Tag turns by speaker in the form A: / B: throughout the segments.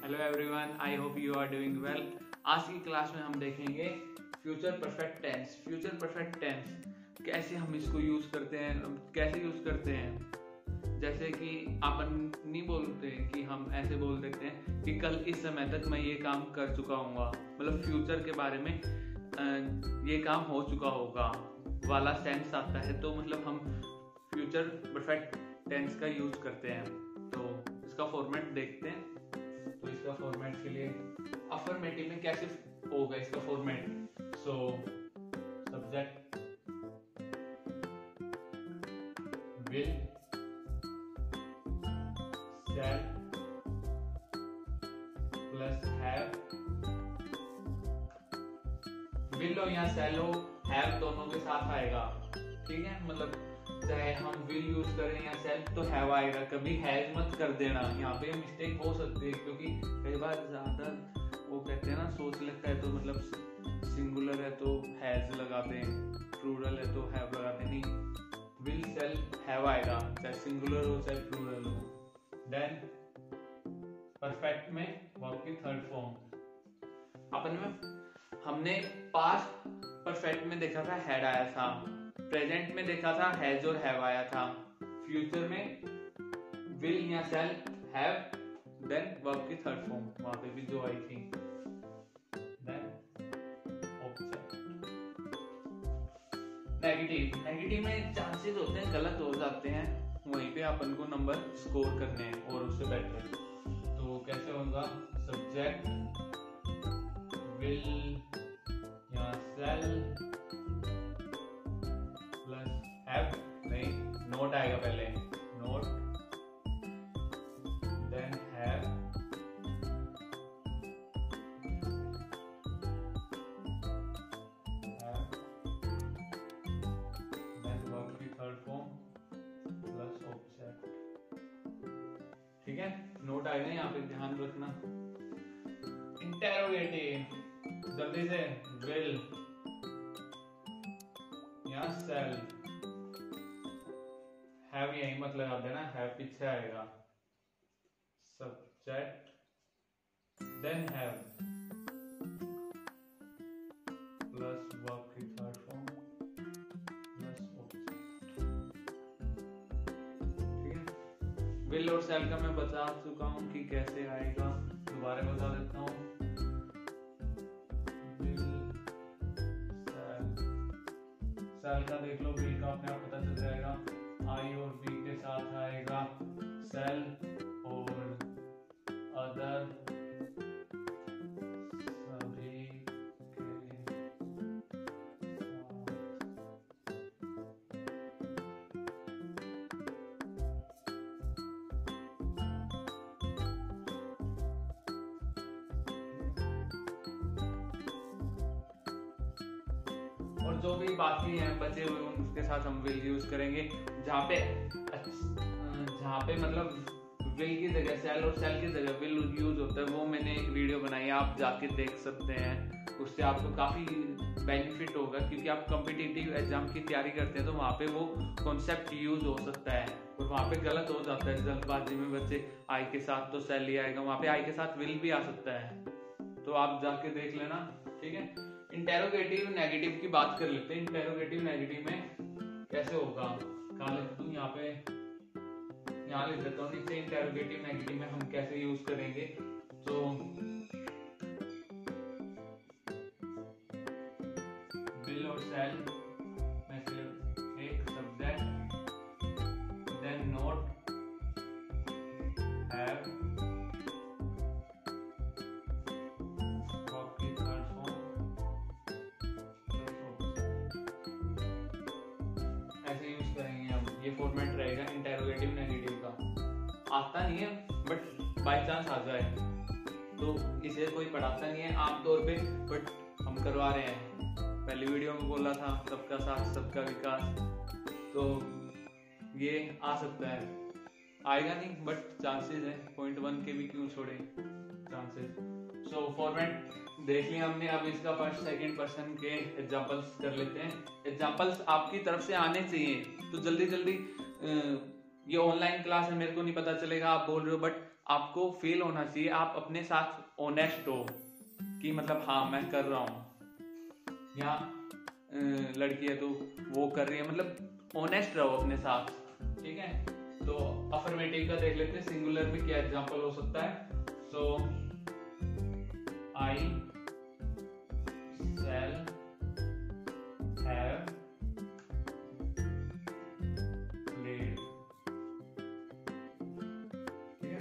A: Hello everyone, I hope you are doing well. आज की class में हम देखेंगे future perfect tense. Future perfect tense कैसे हम इसको यूज करते हैं, कैसे यूज करते हैं। जैसे कि अपन नहीं बोलते कि हम ऐसे बोल देते हैं कि कल इस समय तक मैं ये काम कर चुका हूँगा, मतलब फ्यूचर के बारे में ये काम हो चुका होगा वाला सेंस आता है, तो मतलब हम फ्यूचर परफेक्ट टेंस का यूज करते हैं। तो इसका फॉर्मेट देखते हैं। तो इसका फॉर्मेट के लिए अफर्मेटिव में कैसे होगा इसका format. So subject will shell plus have. Will हो या शैल हो, हैव दोनों के साथ आएगा, ठीक है। मतलब चाहे हम विल यूज करें या शैल तो हैव आएगा, कभी हैज मत कर देना। यहाँ पे मिस्टेक हो सकती है क्योंकि कई बार ज्यादा वो कहते हैं ना, सोच लगता है तो मतलब सिंगुलर है तो हैज लगाते हैं, प्लूरल है तो हैव लगाते हैं। नहीं, विल शैल हैव आएगा, चाहे सिंगुलर हो चाहे प्लूरल हो। देन परफेक्ट में वर्ब की थर्ड फॉर्म अपन में हमने पास्ट परफेक्ट में देखा था हैड आया था, प्रेजेंट में देखा था हैज और हैव आया था, फ्यूचर में विल या शैल हैव, देन वर्ब की थर्ड फॉर्म वहां पे भी जो आई थी। Then object. नेगेटिव में चांसेस होते हैं गलत हो जाते हैं, वहीं पे अपन को नंबर स्कोर करने हैं और उससे बेटर। तो कैसे होगा, सब्जेक्ट विल या शैल प्लस हैव, नहीं नोट आएगा पहले, not then have, then verb की थर्ड फॉर्म प्लस ऑब्जेक्ट, ठीक है। नोट आएगा यहाँ पे, ध्यान रखना। इंटेरोगेटिव, जल्दी से, विल या शैल, हैव यही मत लगा देना, हैव पीछे आएगा। Subject then have plus verb की थर्ड फॉर्म प्लस ऑब्जेक्ट, ठीक है। विल और शैल का मैं बता चुका हूं कि कैसे आएगा, दोबारा बता देता हूं। शैल का देख लो, विल का अपने आप पता चल जाएगा, आई और बी के साथ आएगा शैल और अदर सभी के और जो भी बाकी हैं बचे हुए उनके साथ हम विल यूज करेंगे। जहाँ पे मतलब विल की जगह शैल और शैल की जगह विल यूज होता है, वो मैंने एक वीडियो बनाई है, आप जाके देख सकते हैं। उससे आपको काफी बेनिफिट होगा क्योंकि आप कॉम्पिटिटिव एग्जाम की तैयारी करते हैं तो वहाँ पे वो कॉन्सेप्ट यूज हो सकता है और वहाँ पे गलत हो जाता है जल्दबाजी में। बच्चे आई के साथ तो शैल ही आएगा, वहाँ पे आई के साथ विल भी आ सकता है, तो आप जाके देख लेना, ठीक है। इंटेरोगेटिव नेगेटिव की बात कर लेते हैं। इंटेरोगेटिव नेगेटिव में कैसे होगा, कहाँ लिख दूं, यहाँ पे यहाँ लिख देता हूँ नीचे। इंटेरोगेटिव नेगेटिव में हम कैसे यूज करेंगे, तो विल और शैल में से एक subject then not have format रहेगा इंटेरोगेटिव नेगेटिव का। आता नहीं है बट बाय चांस आ जाए तो इसे कोई पढ़ाता नहीं है आमतौर पे, बट हम करवा रहे हैं। पहली वीडियो में बोला था सबका साथ सबका विकास, तो ये आ सकता है, आएगा नहीं बट चांसेस है। 0.1 के भी क्यों छोड़े चांसेस। सो फॉर्मेट देख लिया हमने, अब इसका फर्स्ट सेकंड पर्सन के एग्जांपल्स कर लेते हैं। एग्जांपल्स आपकी तरफ से आने चाहिए, तो जल्दी जल्दी ये ऑनलाइन क्लास है, मेरे को नहीं पता चलेगा आप बोल रहे हो, बट आपको फील होना चाहिए, आप अपने साथ ऑनेस्ट हो कि मतलब हाँ मैं कर रहा हूँ, या लड़की है तो वो कर रही है, मतलब ऑनेस्ट रहो अपने साथ, ठीक है। तो अफर्मेटिव का देख लेते हैं, सिंगुलर में क्या एग्जांपल हो सकता है। सो आई shall have played, ठीक है,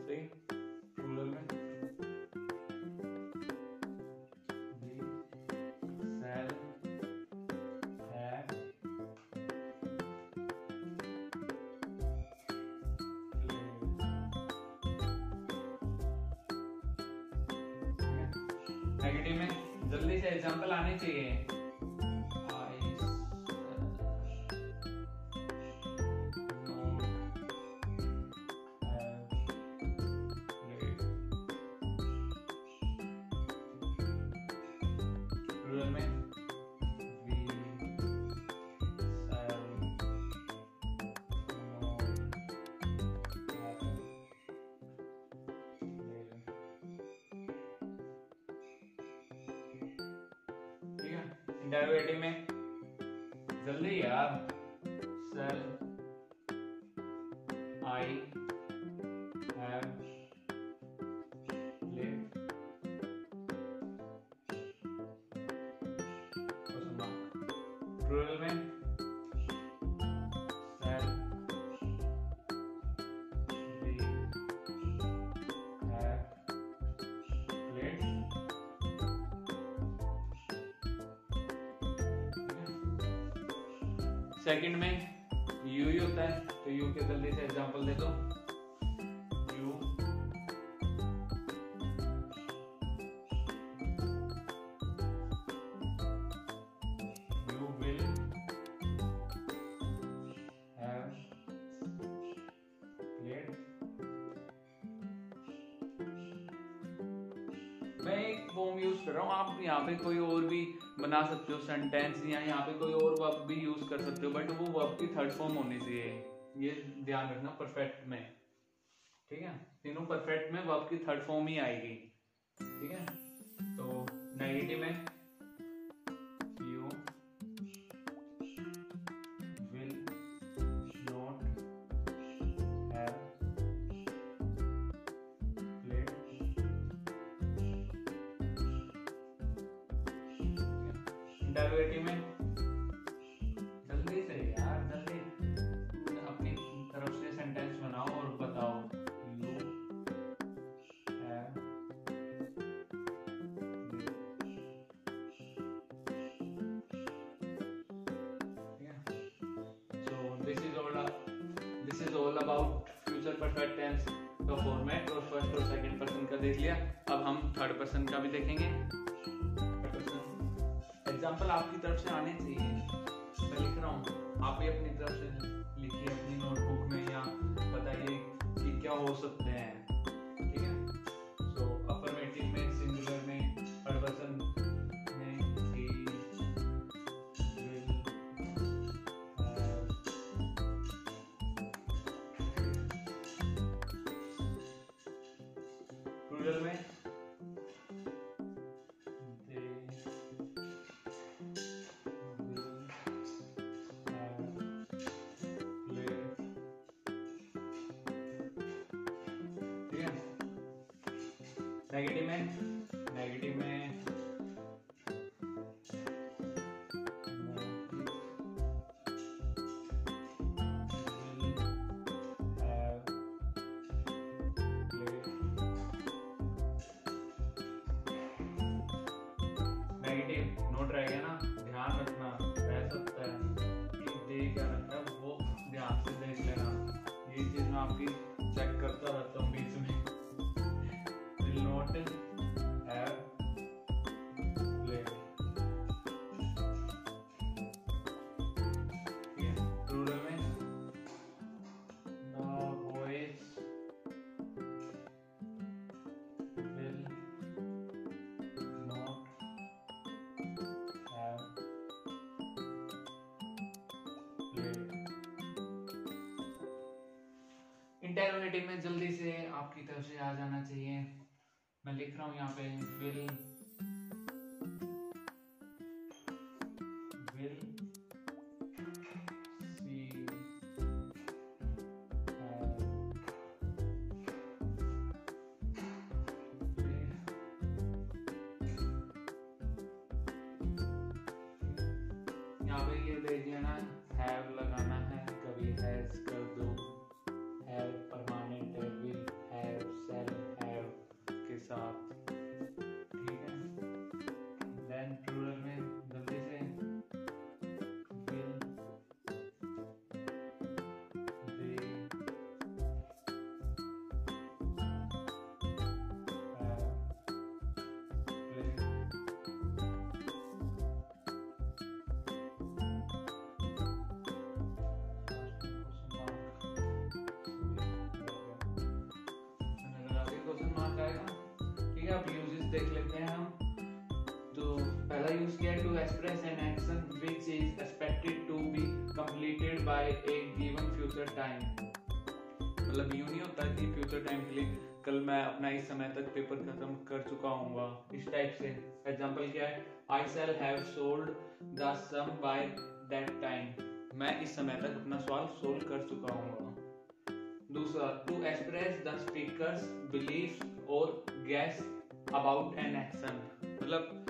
A: सही। प्लूरल में we shall have played। Negative में जल्दी से एग्जांपल आने चाहिए। प्लूरल में we shall not have played, ठीक है। इंटरोगेटिव में जल्दी यार, shall I have played, question mark. Plural में shall we have played, second में यू ही होता है, तो यू के जल्दी से एग्जांपल दे दो। You you will have played. मैं एक फॉर्म यूज कर रहा हूँ, आप यहाँ पे कोई और भी बना सकते हो सेंटेंस, या यहाँ पे कोई और वर्ब भी यूज कर सकते हो, बट वो वर्ब की थर्ड फॉर्म होनी चाहिए, ये ध्यान रखना परफेक्ट में, ठीक है। तीनों परफेक्ट में वर्ब की थर्ड फॉर्म ही आएगी, ठीक है। तो नेगेटिव में you will not have played, interrogative में जल्दी से यार, जल्दी अपनी तरफ से सेंटेंस बनाओ और बताओ। You have so this is all about future perfect tense का फॉर्मेट, और फर्स्ट और सेकंड पर्सन का देख लिया। अब हम थर्ड पर्सन का भी देखेंगे। एग्जाम्पल आपकी तरफ से आने चाहिए, मैं लिख रहा हूँ, आप भी अपनी तरफ से लिखिए अपनी नोटबुक में, या बताइए कि क्या हो सकते हैं, ठीक है। सो अफर्मेटिव में, सिंगुलर में, थर्ड पर्सन में he will have, प्लूरल में नेगेटिव में नेगेटिव नोट रहेगा ना, ध्यान रखना, रह सकता है कि दे क्या रखता है वो ध्यान से देख लेना, ये चीज मैं आपकी चेक करता रहता हूँ बीच में। will not have played, ठीक है। प्लूरल में the boys will not have played। Interrogative infinitive में जल्दी से आपकी तरफ से आ जाना चाहिए। मैं लिख रहा हूँ यहाँ पे विल यहाँ पे ये दे दिया ना, हैव लगाना है, कभी हैज कर दो, हैव परमानेंट है, विल हैव सेल हैव के साथ, ठीक है। देन प्लूरल में जल्दी से विल दे आप यूजेस देख लेते हैं हम। तो पहला यूज किया है to express an action which is expected to be completed by a given future time. मतलब यूं नहीं होता कि फ्यूचर टाइम के लिए कल मैं अपना इस समय तक पेपर खत्म कर चुका हूँगा, इस टाइप से। एग्जांपल क्या है, I shall have solved the sum by that time, मैं इस समय तक अपना सवाल सोल्व कर चुका हूँगा। दूसरा, to express the speaker's belief और गैस अबाउट एन एक्शन। मतलब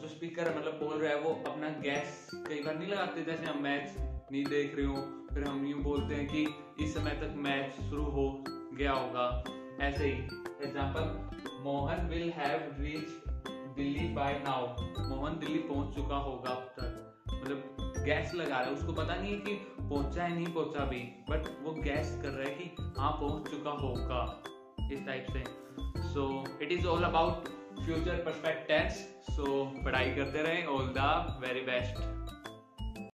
A: जो स्पीकर है, मतलब बोल रहा है, वो अपना गैस कई बार नहीं लगाते, जैसे हम मैच नहीं देख रहे हो, फिर हम यूं बोलते हैं कि इस समय तक मैच शुरू हो गया होगा, ऐसे ही। Example, Mohan will have reached Delhi by now, Mohan Delhi पहुंच चुका होगा अब तक। मतलब गैस लगा रहा है, उसको पता नहीं है कि पहुंचा है नहीं पहुंचा भी, बट वो गैस कर रहा है कि हाँ पहुंच चुका होगा, इस टाइप से। So it is all about future perfect tense. So पढ़ाई करते रहें, ऑल द वेरी बेस्ट।